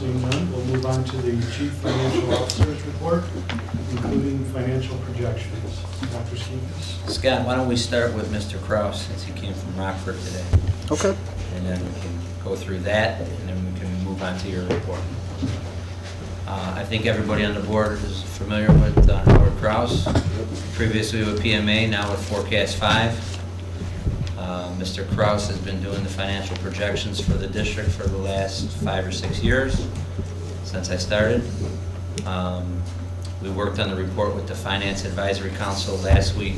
Seeing none, we'll move on to the Chief Financial Officer's report, including financial projections. Dr. Skikas? Scott, why don't we start with Mr. Kraus, since he came from Rockford today. Okay. And then we can go through that, and then we can move on to your report. I think everybody on the board is familiar with Howard Kraus, previously with PMA, now with Forecast 5. Mr. Kraus has been doing the financial projections for the district for the last 5 or 6 years, since I started. We worked on the report with the Finance Advisory Council last week,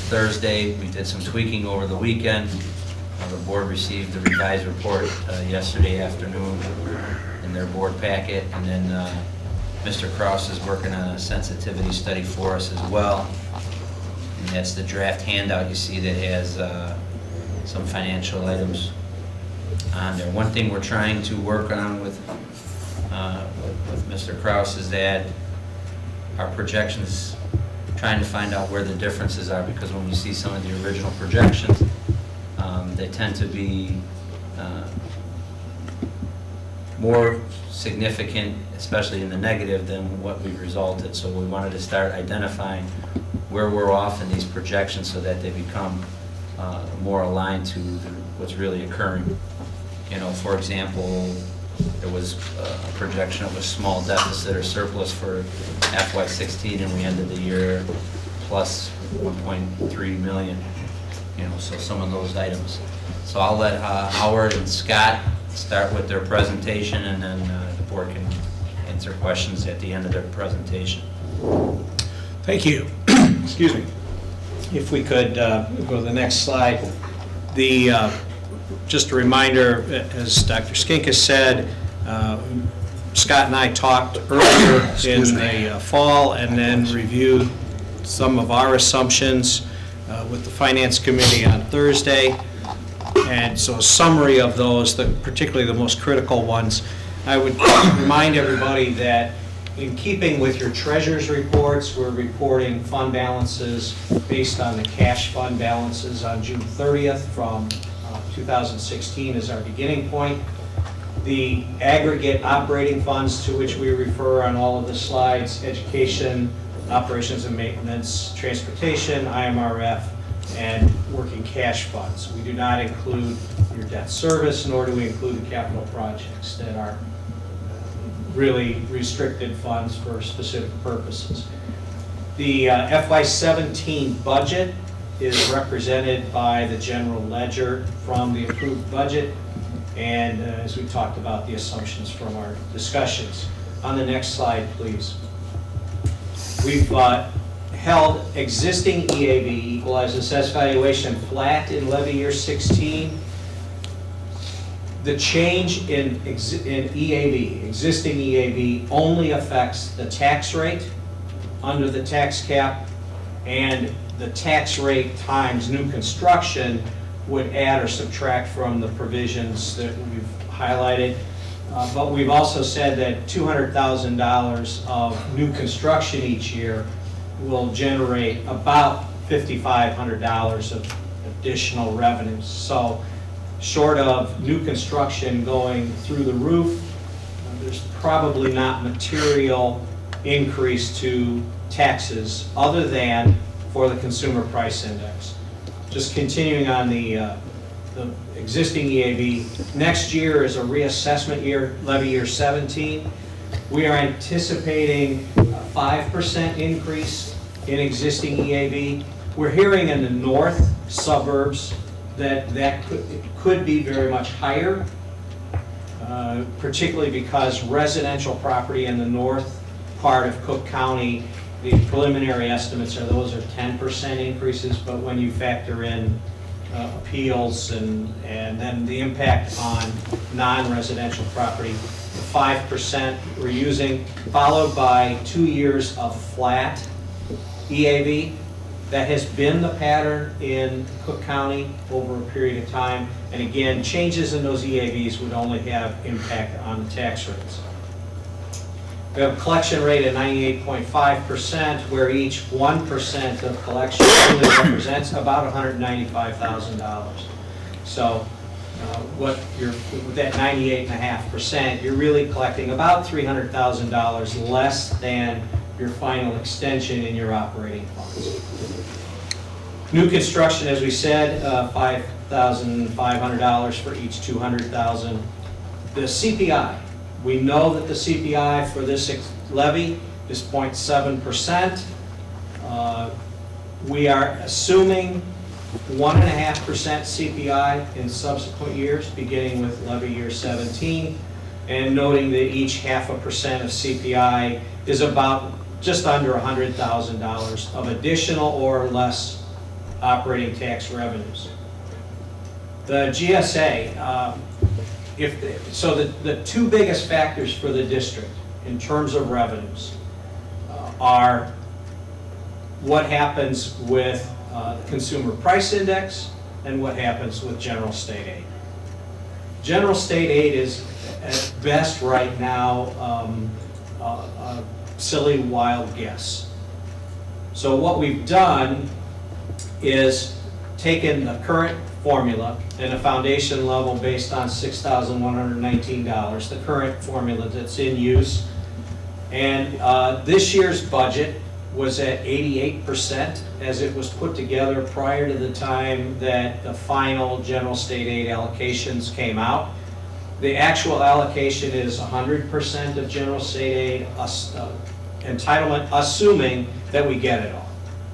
Thursday. We did some tweaking over the weekend. The board received the revised report yesterday afternoon in their board packet, and then Mr. Kraus is working on a sensitivity study for us as well. And that's the draft handout you see that has some financial items on there. One thing we're trying to work on with Mr. Kraus is that our projections, trying to find out where the differences are, because when we see some of the original projections, they tend to be more significant, especially in the negative, than what we've resulted. So we wanted to start identifying where we're off in these projections so that they become more aligned to what's really occurring. You know, for example, there was a projection of a small deficit or surplus for FY16, and we ended the year plus 1.3 million. You know, so some of those items. So I'll let Howard and Scott start with their presentation, and then the board can answer questions at the end of their presentation. Thank you. Excuse me. If we could go to the next slide. Just a reminder, as Dr. Skikas said, Scott and I talked earlier in the fall and then reviewed some of our assumptions with the Finance Committee on Thursday. And so a summary of those, particularly the most critical ones, I would remind everybody that in keeping with your treasurer's reports, we're reporting fund balances based on the cash fund balances on June 30th from 2016 as our beginning point. The aggregate operating funds to which we refer on all of the slides: education, operations and maintenance, transportation, IMRF, and working cash funds. We do not include your debt service, nor do we include the capital projects that are really restricted funds for specific purposes. The FY17 budget is represented by the general ledger from the approved budget, and as we talked about, the assumptions from our discussions. On the next slide, please. We've held existing EAV, equalized assessed valuation, flat in levy year 16. The change in EAV, existing EAV, only affects the tax rate under the tax cap, and the tax rate times new construction would add or subtract from the provisions that we've highlighted. But we've also said that $200,000 of new construction each year will generate about $5,500 of additional revenues. So short of new construction going through the roof, there's probably not material increase to taxes other than for the consumer price index. Just continuing on the existing EAV, next year is a reassessment year, levy year 17. We are anticipating a 5% increase in existing EAV. We're hearing in the north suburbs that could be very much higher, particularly because residential property in the north part of Cook County, the preliminary estimates are those are 10% increases, but when you factor in appeals and then the impact on non-residential property, 5% we're using, followed by 2 years of flat EAV. That has been the pattern in Cook County over a period of time. And again, changes in those EAVs would only have impact on the tax rates. We have a collection rate at 98.5%, where each 1% of collection really represents about $195,000. So what you're, with that 98.5%, you're really collecting about $300,000 less than your final extension in your operating funds. New construction, as we said, $5,500 for each $200,000. The CPI, we know that the CPI for this levy is 0.7%. We are assuming 1.5% CPI in subsequent years, beginning with levy year 17, and noting that each 0.5% of CPI is about just under $100,000 of additional or less operating tax revenues. The GSA, the two biggest factors for the district in terms of revenues are what happens with the Consumer Price Index and what happens with general state aid. General state aid is at best right now a silly wild guess. So what we've done is taken the current formula and a foundation level based on $6,119, the current formula that's in use. And this year's budget was at 88% as it was put together prior to the time that the final general state aid allocations came out. The actual allocation is 100% of general state aid entitlement, assuming that we get it all.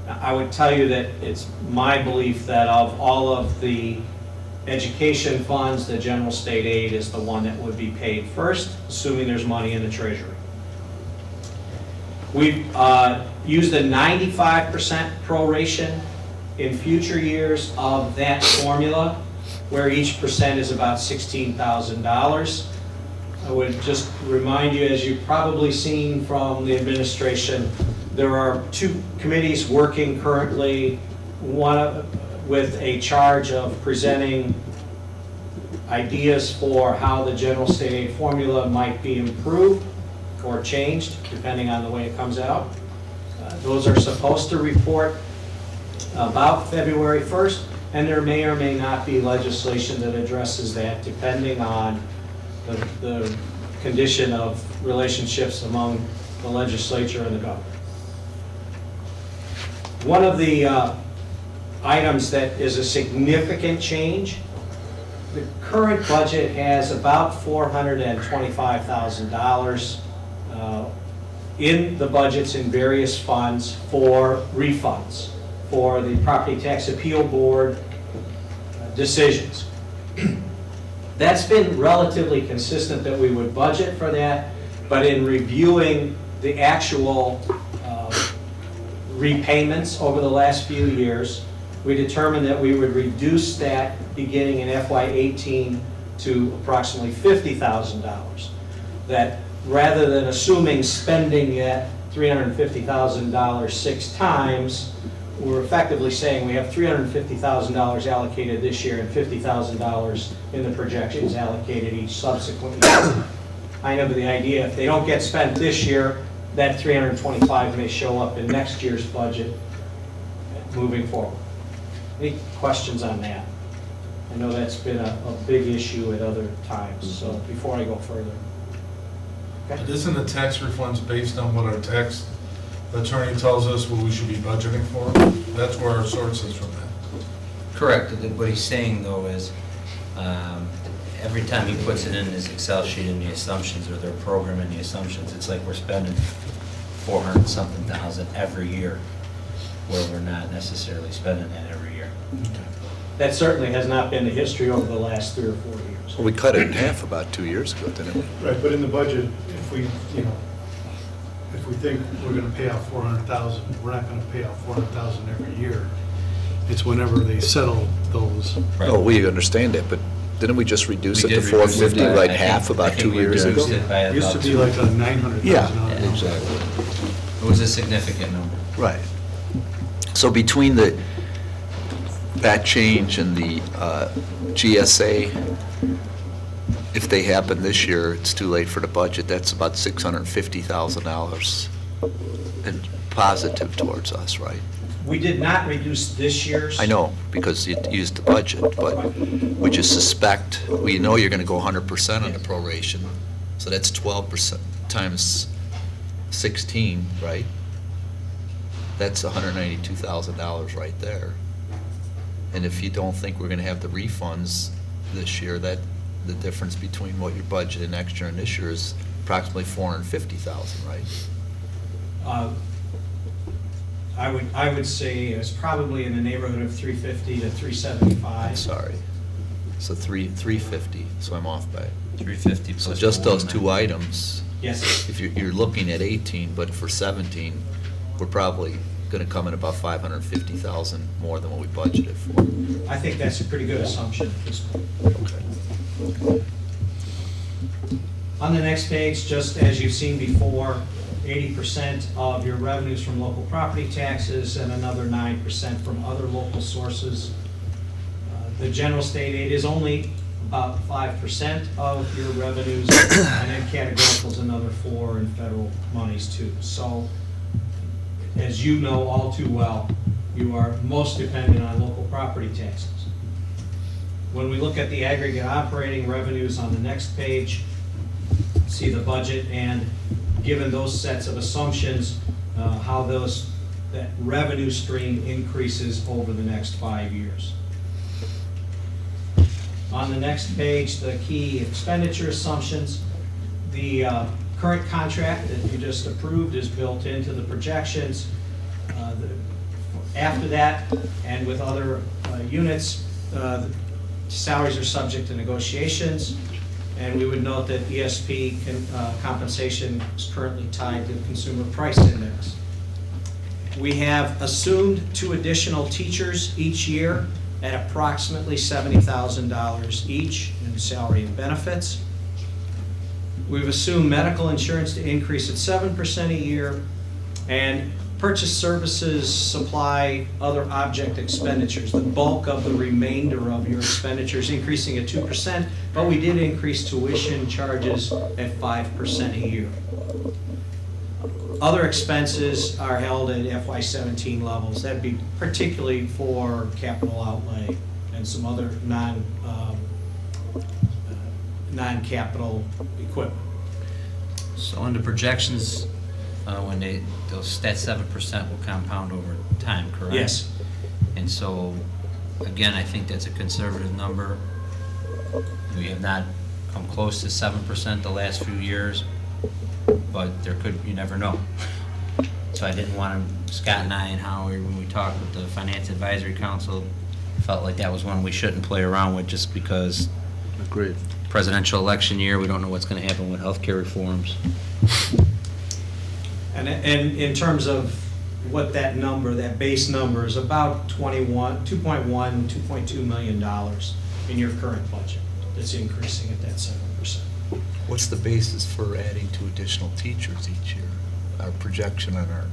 Now, I would tell you that it's my belief that of all of the education funds, the general state aid is the one that would be paid first, assuming there's money in the treasury. We've used a 95% proration in future years of that formula, where each percent is about $16,000. I would just remind you, as you've probably seen from the administration, there are two committees working currently, one with a charge of presenting ideas for how the general state aid formula might be improved or changed, depending on the way it comes out. Those are supposed to report about February 1st, and there may or may not be legislation that addresses that, depending on the condition of relationships among the legislature and the government. One of the items that is a significant change, the current budget has about $425,000 in the budgets in various funds for refunds for the Property Tax Appeal Board decisions. That's been relatively consistent that we would budget for that, but in reviewing the actual repayments over the last few years, we determined that we would reduce that beginning in FY18 to approximately $50,000. That rather than assuming spending that $350,000 six times, we're effectively saying we have $350,000 allocated this year and $50,000 in the projections allocated each subsequent year. I know the idea, if they don't get spent this year, that 325 may show up in next year's budget moving forward. Any questions on that? I know that's been a big issue at other times, so before I go further. Okay. Isn't the tax refunds based on what our tax attorney tells us what we should be budgeting for? That's where our source is from that. Correct. What he's saying, though, is every time he puts it in his Excel sheet in the assumptions, or their program in the assumptions, it's like we're spending 400-something thousand every year, where we're not necessarily spending that every year. That certainly has not been the history over the last 3 or 4 years. Well, we cut it in half about 2 years ago, didn't we? Right, but in the budget, if we think we're gonna pay out $400,000, we're not gonna pay out $400,000 every year. It's whenever they settle those. Right. Oh, we understand that, but didn't we just reduce We it to did reduce it 450, by- like I half think- about I think 2 we years ago? reduced it by It used to about be two. like a $900,000 Yeah, number. exactly. It was a significant number. Right. So between that change and the GSA, if they happen this year, it's too late for the budget, that's about $650,000 and positive towards us, right? We did not reduce this year's. I know, because you used the budget, but we just suspect, we know you're gonna go 100% on the proration, so that's 12% times 16, right? That's $192,000 right there. And if you don't think we're gonna have the refunds this year, that, the difference between what you budgeted next year and this year is approximately $450,000, right? I would say it's probably in the neighborhood of 350 to 375. I'm sorry. So 350, so I'm off by. 350 So plus. just the those 190. two items, Yes. if you're looking at 18, but for 17, we're probably gonna come in about 550,000 more than what we budgeted for. I think that's a pretty good assumption at this point. Okay. On the next page, just as you've seen before, 80% of your revenues from local property taxes and another 9% from other local sources. The general state aid is only about 5% of your revenues, and then categorical is another 4%, and federal monies too. So, as you know all too well, you are most dependent on local property taxes. When we look at the aggregate operating revenues on the next page, see the budget, and given those sets of assumptions, how that revenue stream increases over the next 5 years. On the next page, the key expenditure assumptions. The current contract that you just approved is built into the projections. After that, and with other units, the salaries are subject to negotiations. And we would note that ESP compensation is currently tied to the Consumer Price Index. We have assumed 2 additional teachers each year at approximately $70,000 each in salary and benefits. We've assumed medical insurance to increase at 7% a year, and purchase services, supply, other object expenditures, the bulk of the remainder of your expenditures increasing at 2%, but we did increase tuition charges at 5% a year. Other expenses are held at FY17 levels. That'd be particularly for capital outlay and some other non-capital equipment. So under projections, when that 7% will compound over time, correct? Yes. And so, again, I think that's a conservative number. We have not come close to 7% the last few years, but there could, you never know. So I didn't want to, Scott and I and Howie, when we talked with the Finance Advisory Council, felt like that was one we shouldn't play around with, just because Agreed. presidential election year, we don't know what's going to happen with healthcare reforms. And in terms of what that number, that base number is about $2.2 million in your current budget that's increasing at that 7%. What's the basis for adding 2 additional teachers each year? Our projection on our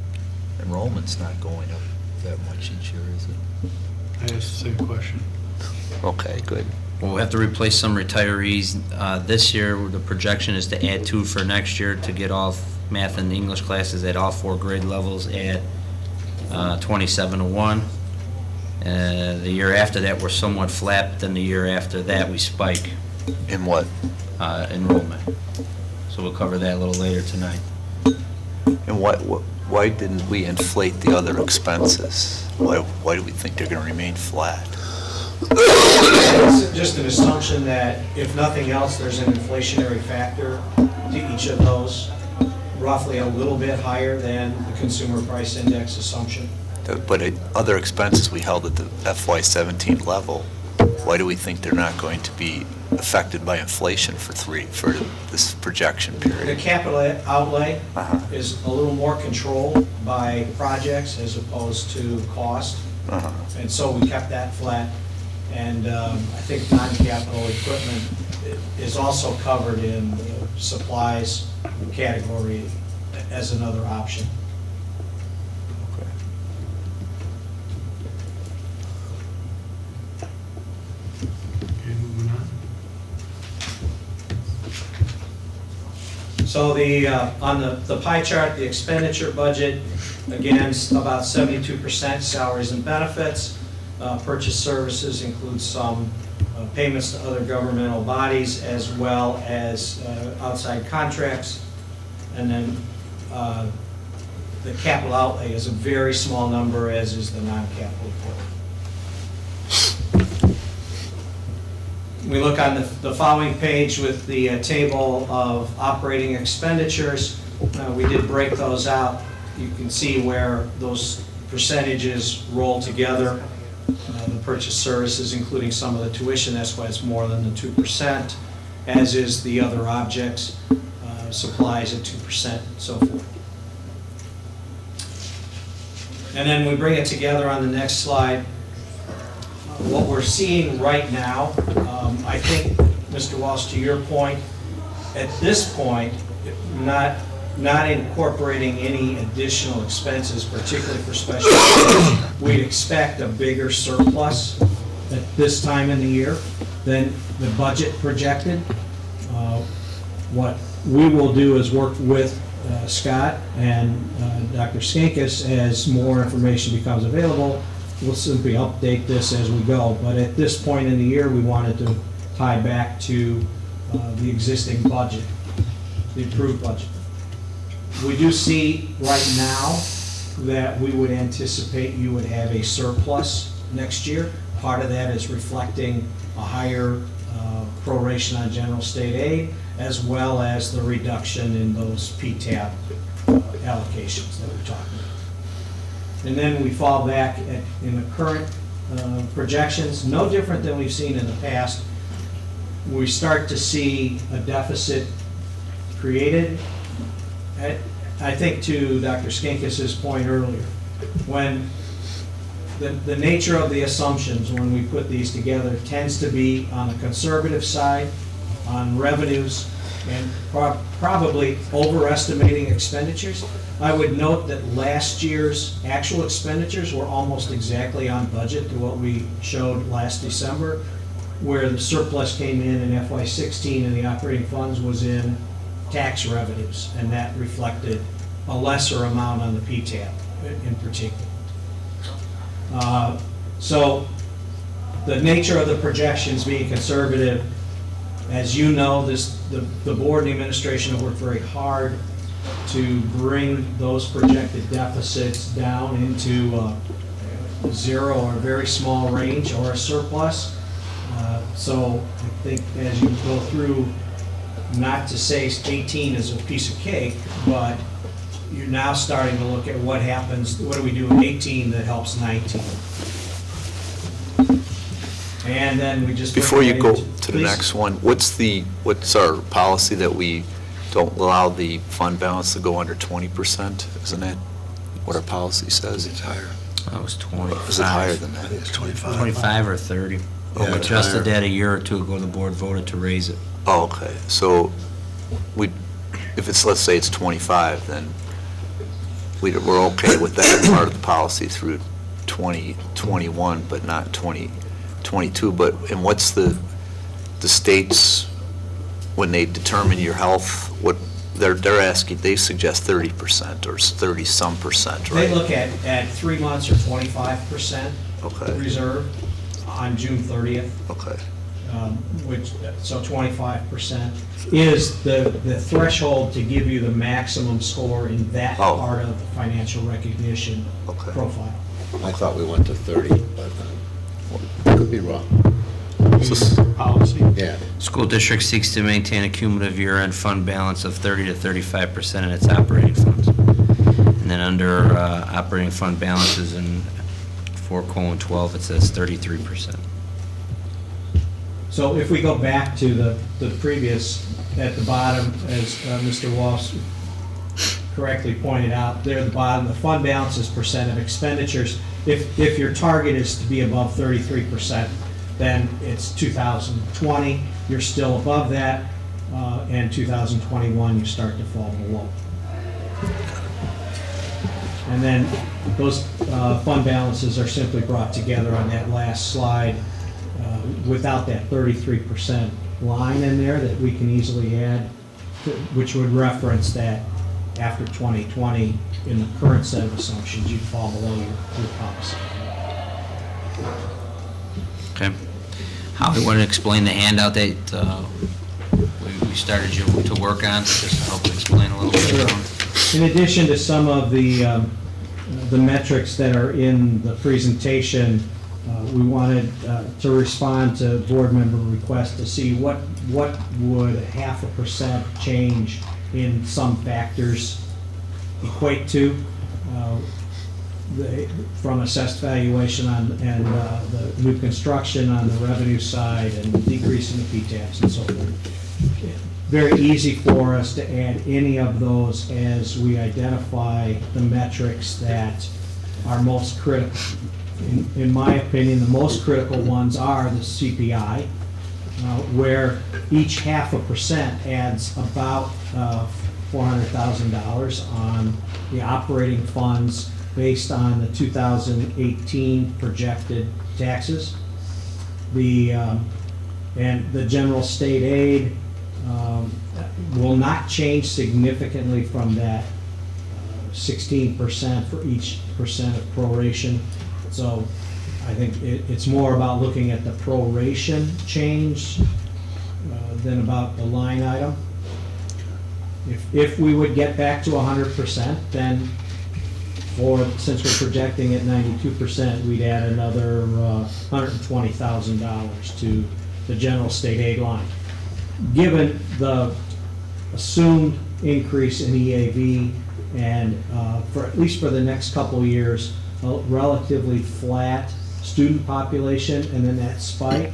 enrollment's not going up that much each year, is it? I asked the same question. Okay, good. We'll have to replace some retirees. This year, the projection is to add 2 for next year to get all math and English classes at all 4 grade levels at 27-1. The year after that, we're somewhat flat. Then the year after that, we spike In what? enrollment. So we'll cover that a little later tonight. And why didn't we inflate the other expenses? Why do we think they're going to remain flat? It's just an assumption that if nothing else, there's an inflationary factor to each of those, roughly a little bit higher than the Consumer Price Index assumption. But other expenses we held at the FY17 level, why do we think they're not going to be affected by inflation for this projection The period? capital outlay Uh-huh. is a little more controlled by projects as opposed to cost, Uh-huh. and so we kept that flat. And I think non-capital equipment is also covered in the supplies category as another option. Okay. Okay, moving on. So the, on the pie chart, the expenditure budget, again, is about 72% salaries and benefits. Purchase services includes some payments to other governmental bodies as well as outside contracts. And then the capital outlay is a very small number, as is the non-capital equipment. We look on the following page with the table of operating expenditures. We did break those out. You can see where those percentages roll together. The purchase services, including some of the tuition, that's why it's more than the 2%, as is the other objects, supplies at 2%, and so forth. And then we bring it together on the next slide. What we're seeing right now, I think, Mr. Walsh, to your point, at this point, not incorporating any additional expenses, particularly for special ed, we'd expect a bigger surplus at this time in the year than the budget projected. What we will do is work with Scott and Dr. Skinkis as more information becomes available. We'll simply update this as we go, but at this point in the year, we wanted to tie back to the existing budget, the approved budget. We do see right now that we would anticipate you would have a surplus next year. Part of that is reflecting a higher proration on general state aid, as well as the reduction in those PTAB allocations that we're talking about. And then we fall back in the current projections, no different than we've seen in the past. We start to see a deficit created. I think to Dr. Skinkis's point earlier, when the nature of the assumptions when we put these together tends to be on the conservative side, on revenues, and probably overestimating expenditures. I would note that last year's actual expenditures were almost exactly on budget to what we showed last December, where the surplus came in FY16 and the operating funds was in tax revenues, and that reflected a lesser amount on the PTAB in particular. So the nature of the projections being conservative, as you know, the board and the administration have worked very hard to bring those projected deficits down into zero or a very small range or a surplus. So I think as you go through, not to say 18 is a piece of cake, but you're now starting to look at what happens, what do we do in 18 that helps 19? And then we just... Before you go to the next one, what's our policy that we don't allow the fund balance to go under 20%? Isn't that what our policy says? It's higher. That was 25. Is it higher than that? It's 25. 25 or 30. Oh, We it's adjusted higher. that a year or two ago, the board voted to raise it. Oh, okay. So if it's, let's say it's 25, then we're okay with that part of the policy through 2021, but not 2022. And what's the states, when they determine your health, what they're asking, they suggest 30% or 30-some%, right? They look at 3 months or 25% Okay. reserve on June 30th. Okay. So 25% is the threshold to give you the maximum score in that Oh. part of the financial recognition Okay. profile. I thought we went to 30, but could be wrong. Policy. Yeah. School district seeks to maintain a cumulative year-end fund balance of 30 to 35% in its operating funds. And then under operating fund balances in 4:12, it says 33%. So if we go back to the previous, at the bottom, as Mr. Walsh correctly pointed out, there at the bottom, the fund balance is percent of expenditures. If your target is to be above 33%, then it's 2020, you're still above that, and 2021, you start to fall below. And then those fund balances are simply brought together on that last slide without that 33% line in there that we can easily add which would reference that after 2020, in the current set of assumptions, you'd fall below your policy. Okay. How we want to explain the handout that we started you to work on, just to help explain a little bit. In addition to some of the metrics that are in the presentation, we wanted to respond to board member requests to see what would 0.5% change in some factors equate to from assessed valuation and the new construction on the revenue side and decrease in the P-TABs and so forth. Very easy for us to add any of those as we identify the metrics that are most critical. In my opinion, the most critical ones are the CPI, where each 0.5% adds about $400,000 on the operating funds based on the 2018 projected taxes. And the general state aid will not change significantly from that 16% for each percent of proration. So I think it's more about looking at the proration change than about the line item. If we would get back to 100%, then since we're projecting at 92%, we'd add another $120,000 to the general state aid line. Given the assumed increase in EAV and for at least for the next couple of years, a relatively flat student population and then that spike,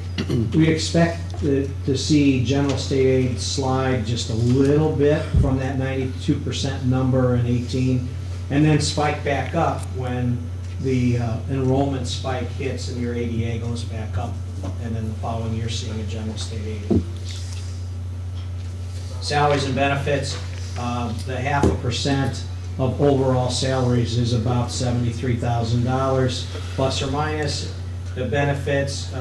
we expect to see general state aid slide just a little bit from that 92% number in 18 and then spike back up when the enrollment spike hits and your ADA goes back up, and then the following year seeing a general state aid increase. Salaries and benefits, the 0.5% of overall salaries is about $73,000 plus or minus. The benefits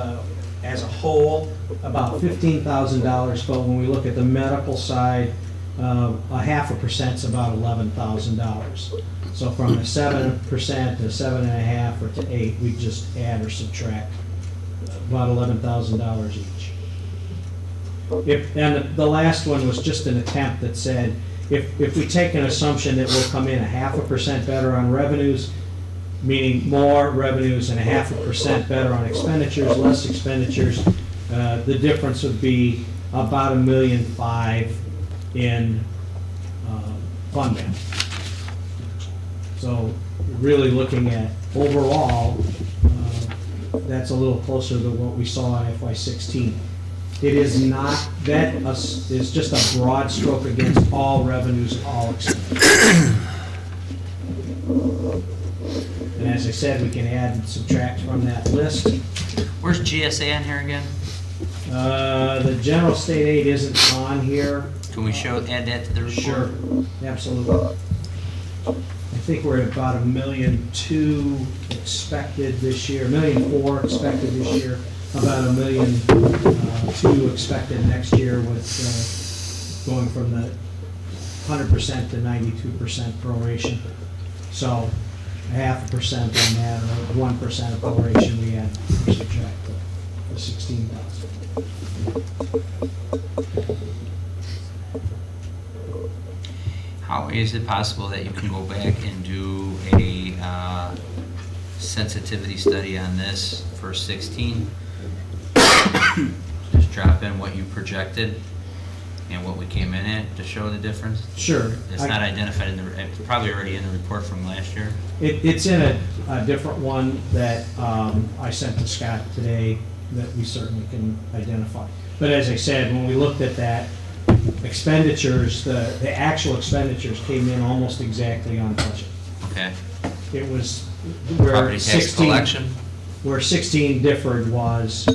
as a whole, about $15,000, but when we look at the medical side, 0.5% is about $11,000. So from the 7% to 7.5% or to 8%, we just add or subtract about $11,000 each. And the last one was just an attempt that said, if we take an assumption that we'll come in 0.5% better on revenues, meaning more revenues and 0.5% better on expenditures, less expenditures, the difference would be about $1.5 million in fund balance. So really looking at overall, that's a little closer to what we saw in FY16. It is not, that is just a broad stroke against all revenues and all expenses. And as I said, we can add and subtract from that list. Where's GSA on here again? The general state aid isn't on here. Can we add that to the report? Sure, absolutely. I think we're at about $1.2 million expected this year, $1.4 million expected this year, about $1.2 million expected next year with going from the 100% to 92% proration. So 0.5% on that, or 1% of proration, we add or subtract the 16,000. How is it possible that you can go back and do a sensitivity study on this for 16? Just drop in what you projected and what we came in at to show the difference? Sure. It's not identified in the, it's probably already in the report from last year. It's in a different one that I sent to Scott today that we certainly can identify. But as I said, when we looked at that, expenditures, the actual expenditures came in almost exactly on budget. Okay. It was where Property tax 16 collection? Where 16 differed was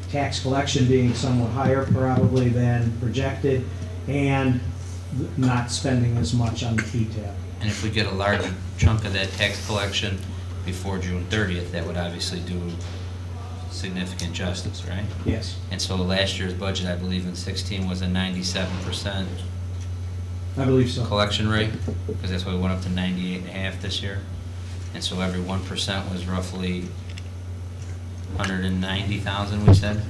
tax collection being somewhat higher probably than projected and not spending as much on the P-TAB. And if we get a large chunk of that tax collection before June 30th, that would obviously do significant justice, right? Yes. And so last year's budget, I believe in 16, was a 97% I believe so. collection rate, because that's why we went up to 98.5 this year. And so every 1% was roughly 190,000, we said.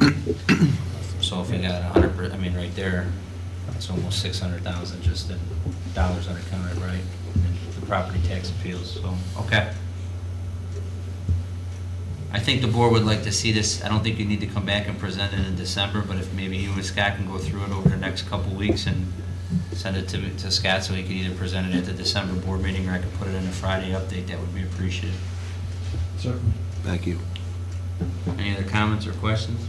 So if we got 100, I mean, right there, it's almost 600,000 just in dollars unaccounted, right? And the property tax appeals, so, okay. I think the board would like to see this. I don't think you need to come back and present it in December, but if maybe you and Scott can go through it over the next couple weeks and send it to Scott so he can either present it at the December board meeting or I can put it in a Friday update, that would be appreciated. Certainly. Thank you. Any other comments or questions?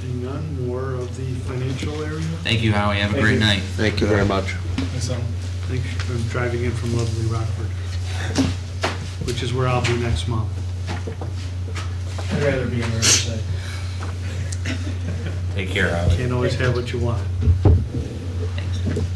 Seeing none, more of the financial area. Thank you, Howie. Have a Thank great you. night. Thank you very much. So, Thanks for driving in from lovely Rockford, which is where I'll be next month. I'd rather be in Riverside. Take care, Howie. Can't always have what you want. Thanks.